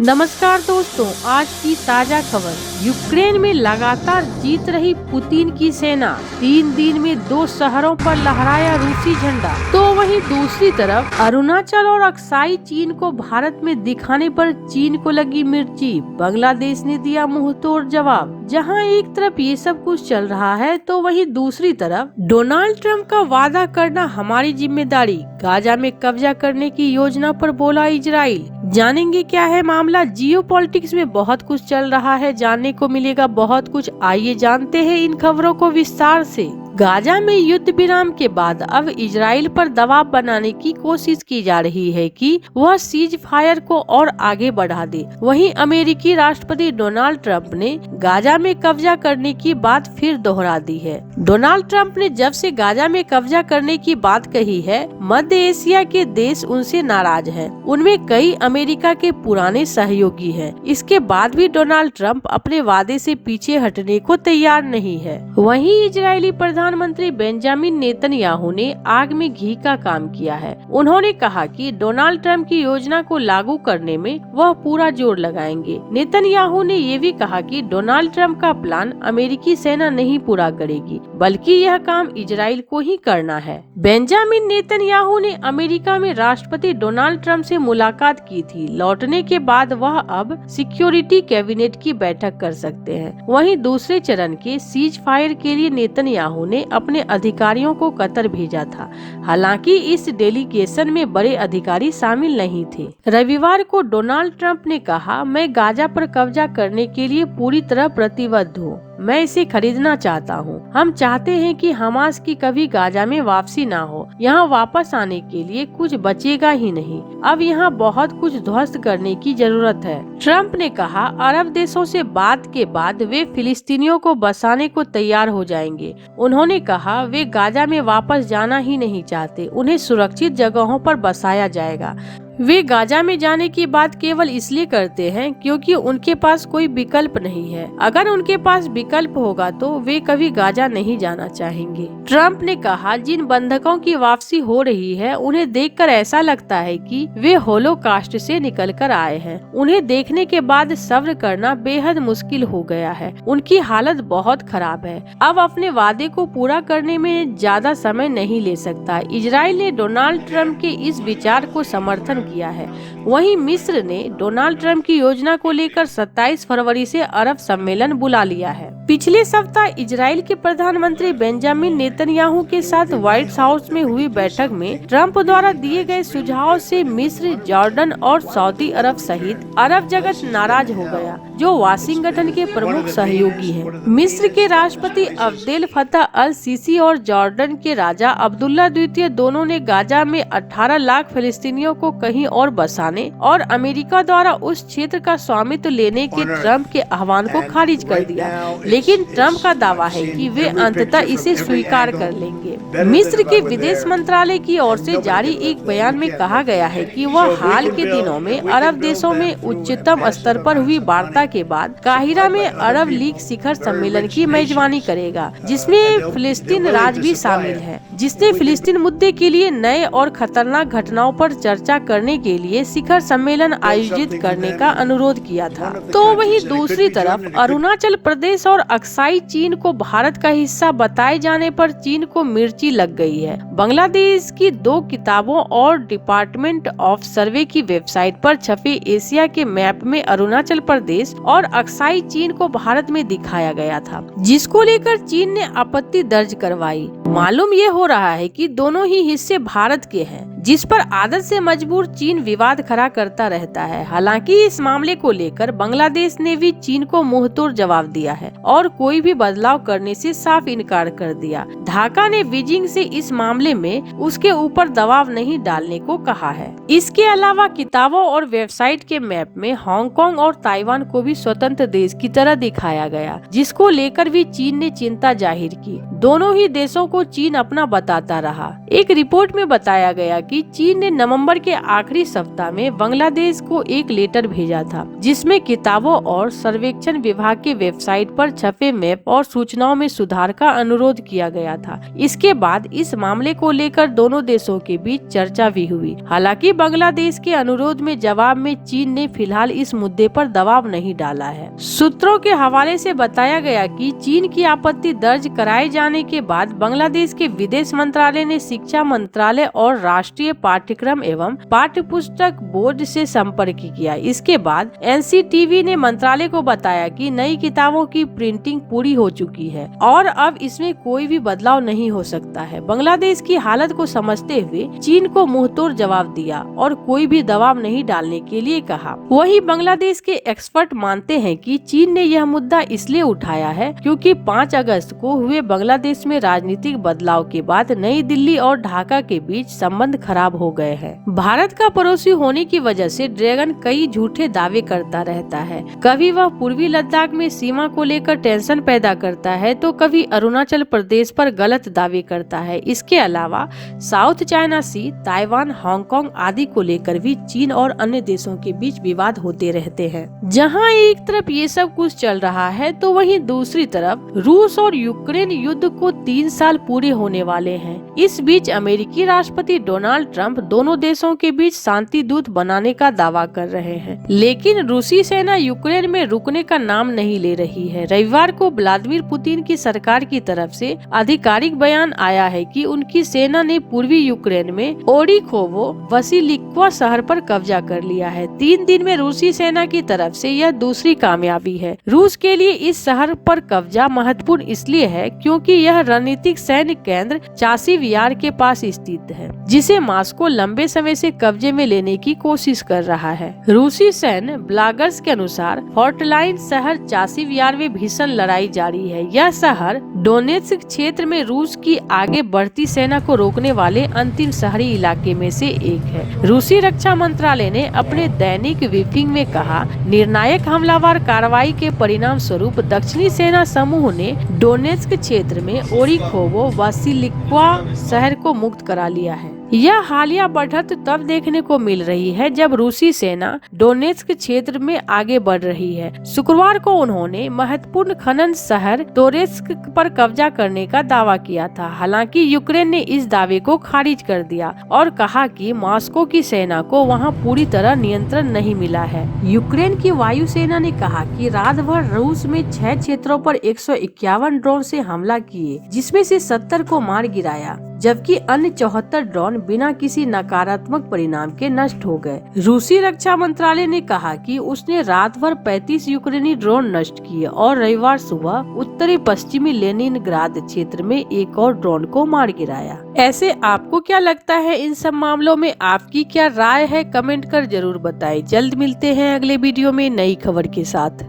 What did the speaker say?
नमस्कार दोस्तों, आज की ताजा खबर। यूक्रेन में लगातार जीत रही पुतिन की सेना, 3 दिन में 2 शहरों पर लहराया रूसी झंडा। तो वहीं दूसरी तरफ अरुणाचल और अक्साई चीन को भारत में दिखाने पर चीन को लगी मिर्ची। बांग्लादेश ने दिया मुंहतोड़ जवाब। जहां एक तरफ ये सब कुछ चल रहा है तो वहीं दूसरी तरफ डोनाल्ड ट्रंप का वादा करना हमारी जिम्मेदारी, गाजा में कब्जा करने की योजना पर बोला इजराइल। जानेंगे क्या है मामला। जियोपॉलिटिक्स में बहुत कुछ चल रहा है, जानने को मिलेगा बहुत कुछ। आइए जानते हैं इन खबरों को विस्तार से। गाजा में युद्ध विराम के बाद अब इजराइल पर दबाव बनाने की कोशिश की जा रही है कि वह सीज फायर को और आगे बढ़ा दे। वहीं अमेरिकी राष्ट्रपति डोनाल्ड ट्रंप ने गाजा में कब्जा करने की बात फिर दोहरा दी है। डोनाल्ड ट्रंप ने जब से गाजा में कब्जा करने की बात कही है, मध्य एशिया के देश उनसे नाराज हैं। उनमें कई अमेरिका के पुराने सहयोगी हैं। इसके बाद भी डोनाल्ड ट्रंप अपने वादे से पीछे हटने को तैयार नहीं है। वहीं इजरायली प्रधानमंत्री बेंजामिन नेतन्याहू ने आग में घी का काम किया है। उन्होंने कहा कि डोनाल्ड ट्रंप की योजना को लागू करने में वह पूरा जोर लगाएंगे। नेतन्याहू ने ये भी कहा कि डोनाल्ड ट्रंप का प्लान अमेरिकी सेना नहीं पूरा करेगी, बल्कि यह काम इजराइल को ही करना है। बेंजामिन नेतन्याहू ने अमेरिका में राष्ट्रपति डोनाल्ड ट्रंप से मुलाकात की थी। लौटने के बाद वह अब सिक्योरिटी कैबिनेट की बैठक कर सकते हैं। वहीं दूसरे चरण के सीज फायर के लिए नेतन्याहू ने अपने अधिकारियों को कतर भेजा था। हालांकि इस डेलीगेशन में बड़े अधिकारी शामिल नहीं थे। रविवार को डोनाल्ड ट्रंप ने कहा, मैं गाजा पर कब्जा करने के लिए पूरी तरह प्रतिबद्ध हूँ। मैं इसे खरीदना चाहता हूँ। हम चाहते हैं कि हमास की कभी गाजा में वापसी ना हो। यहाँ वापस आने के लिए कुछ बचेगा ही नहीं। अब यहाँ बहुत कुछ ध्वस्त करने की जरूरत है। ट्रंप ने कहा, अरब देशों से बात के बाद वे फिलिस्तीनियों को बसाने को तैयार हो जाएंगे। उन्होंने कहा, वे गाजा में वापस जाना ही नहीं चाहते। उन्हें सुरक्षित जगहों पर बसाया जाएगा। वे गाजा में जाने की बात केवल इसलिए करते हैं क्योंकि उनके पास कोई विकल्प नहीं है। अगर उनके पास विकल्प होगा तो वे कभी गाजा नहीं जाना चाहेंगे। ट्रंप ने कहा, जिन बंधकों की वापसी हो रही है उन्हें देखकर ऐसा लगता है कि वे होलोकास्ट से निकलकर आए हैं। उन्हें देखने के बाद सब्र करना बेहद मुश्किल हो गया है। उनकी हालत बहुत खराब है। अब अपने वादे को पूरा करने में ज्यादा समय नहीं ले सकता। इजराइल ने डोनाल्ड ट्रंप के इस विचार को समर्थन किया है। वहीं मिस्र ने डोनाल्ड ट्रंप की योजना को लेकर 27 फरवरी से अरब सम्मेलन बुला लिया है। पिछले सप्ताह इजराइल के प्रधानमंत्री बेंजामिन नेतन्याहू के साथ व्हाइट हाउस में हुई बैठक में ट्रंप द्वारा दिए गए सुझाव से मिस्र, जॉर्डन और सऊदी अरब सहित अरब जगत नाराज हो गया, जो वाशिंगटन के प्रमुख सहयोगी हैं। मिस्र के राष्ट्रपति अब्देल फतह अल सीसी और जॉर्डन के राजा अब्दुल्ला द्वितीय दोनों ने गाजा में 18 लाख फिलिस्तीनियों को कहीं और बसाने और अमेरिका द्वारा उस क्षेत्र का स्वामित्व लेने के ट्रंप के आह्वान को खारिज कर दिया। लेकिन ट्रंप का दावा है कि वे अंततः इसे स्वीकार कर लेंगे। मिस्र के विदेश मंत्रालय की ओर से जारी एक बयान में कहा गया है कि वह हाल के दिनों में अरब देशों में उच्चतम स्तर पर हुई वार्ता के बाद काहिरा में अरब लीग शिखर सम्मेलन की मेजबानी करेगा, जिसमें फिलिस्तीन राज्य भी शामिल है, जिसने फिलिस्तीन मुद्दे के लिए नए और खतरनाक घटनाओं पर चर्चा करने के लिए शिखर सम्मेलन आयोजित करने का अनुरोध किया था। तो वहीं दूसरी तरफ अरुणाचल प्रदेश और अक्साई चीन को भारत का हिस्सा बताए जाने पर चीन को मिर्ची लग गई है। बांग्लादेश की 2 किताबों और डिपार्टमेंट ऑफ सर्वे की वेबसाइट पर छपे एशिया के मैप में अरुणाचल प्रदेश और अक्साई चीन को भारत में दिखाया गया था, जिसको लेकर चीन ने आपत्ति दर्ज करवाई। मालूम ये हो रहा है कि दोनों ही हिस्से भारत के हैं, जिस पर आदत से मजबूर चीन विवाद खड़ा करता रहता है। हालांकि इस मामले को लेकर बांग्लादेश ने भी चीन को मुंहतोड़ जवाब दिया है और कोई भी बदलाव करने से साफ इनकार कर दिया। ढाका ने बीजिंग से इस मामले में उसके ऊपर दबाव नहीं डालने को कहा है। इसके अलावा किताबों और वेबसाइट के मैप में हांगकांग और ताइवान को भी स्वतंत्र देश की तरह दिखाया गया, जिसको लेकर भी चीन ने चिंता जाहिर की। दोनों ही देशों को चीन अपना बताता रहा। एक रिपोर्ट में बताया गया कि चीन ने नवंबर के आखिरी सप्ताह में बांग्लादेश को एक लेटर भेजा था, जिसमें किताबों और सर्वेक्षण विभाग के वेबसाइट पर छपे मैप और सूचनाओं में सुधार का अनुरोध किया गया था। इसके बाद इस मामले को लेकर दोनों देशों के बीच चर्चा भी हुई। हालांकि बांग्लादेश के अनुरोध में जवाब में चीन ने फिलहाल इस मुद्दे पर दबाव नहीं डाला है। सूत्रों के हवाले से बताया गया कि चीन की आपत्ति दर्ज कराए जाने के बाद बांग्लादेश के विदेश मंत्रालय ने शिक्षा मंत्रालय और राष्ट्रीय पाठ्यक्रम एवं पाठ्य पुस्तक बोर्ड से संपर्क किया। इसके बाद एनसीटीवी ने मंत्रालय को बताया कि नई किताबों की प्रिंटिंग पूरी हो चुकी है और अब इसमें कोई भी बदलाव नहीं हो सकता है। बांग्लादेश की हालत को समझते हुए चीन को मुंहतोड़ जवाब दिया और कोई भी दबाव नहीं डालने के लिए कहा। वहीं बांग्लादेश के एक्सपर्ट मानते हैं कि चीन ने यह मुद्दा इसलिए उठाया है क्योंकि 5 अगस्त को हुए बांग्लादेश में राजनीतिक बदलाव के बाद नई दिल्ली और ढाका के बीच संबंध खराब हो गए हैं। भारत का पड़ोसी होने की वजह से ड्रैगन कई झूठे दावे करता रहता है। कभी वह पूर्वी लद्दाख में सीमा को लेकर टेंशन पैदा करता है तो कभी अरुणाचल प्रदेश पर गलत दावे करता है। इसके अलावा साउथ चाइना सी, ताइवान, हांगकांग आदि को लेकर भी चीन और अन्य देशों के बीच विवाद होते रहते हैं। जहां एक तरफ ये सब कुछ चल रहा है तो वहीं दूसरी तरफ रूस और यूक्रेन युद्ध को 3 साल पूरे होने वाले हैं। इस बीच अमेरिकी राष्ट्रपति डोनाल्ड ट्रंप दोनों देशों के बीच शांति दूत बनाने का दावा कर रहे हैं, लेकिन रूसी सेना यूक्रेन में रुकने का नाम नहीं ले रही है। रविवार को व्लादिमीर पुतिन की सरकार की तरफ से आधिकारिक बयान आया है कि उनकी सेना ने पूर्वी यूक्रेन में ओरिखोवो वसिलिक्वा शहर पर कब्जा कर लिया है। 3 दिन में रूसी सेना की तरफ से यह दूसरी कामयाबी है। रूस के लिए इस शहर पर कब्जा महत्वपूर्ण इसलिए है क्योंकि यह रणनीतिक सैन्य केंद्र चासिव यार के पास स्थित है, जिसे मॉस्को लंबे समय से कब्जे में लेने की कोशिश कर रहा है। रूसी सैन्य ब्लॉगर्स के अनुसार हॉटलाइन शहर चासिव यार में भीषण लड़ाई जारी है। यह शहर डोनेत्स्क क्षेत्र में रूस की आगे बढ़ती सेना को रोकने वाले अंतिम शहरी इलाके में से एक है। रूसी रक्षा मंत्रालय ने अपने दैनिक ब्रीफिंग में कहा, निर्णायक हमलावर कार्रवाई के परिणाम स्वरूप दक्षिणी सेना समूह ने डोनेत्स्क क्षेत्र में ओरिखोवो वसिलिक्वा शहर को मुक्त करा लिया है। यह हालिया बढ़त तब देखने को मिल रही है जब रूसी सेना डोनेत्स्क क्षेत्र में आगे बढ़ रही है। शुक्रवार को उन्होंने महत्वपूर्ण खनन शहर तोरेत्स्क पर कब्जा करने का दावा किया था। हालांकि यूक्रेन ने इस दावे को खारिज कर दिया और कहा कि मॉस्को की सेना को वहां पूरी तरह नियंत्रण नहीं मिला है। यूक्रेन की वायुसेना ने कहा कि रात भर रूस में 6 क्षेत्रों पर 151 ड्रोन से हमला किए, जिसमें से 70 को मार गिराया, जबकि अन्य 74 ड्रोन बिना किसी नकारात्मक परिणाम के नष्ट हो गए। रूसी रक्षा मंत्रालय ने कहा कि उसने रात भर 35 यूक्रेनी ड्रोन नष्ट किए और रविवार सुबह उत्तरी पश्चिमी लेनिनग्राद क्षेत्र में एक और ड्रोन को मार गिराया। ऐसे आपको क्या लगता है इन सब मामलों में? आपकी क्या राय है? कमेंट कर जरूर बताएं। जल्द मिलते हैं अगले वीडियो में नई खबर के साथ।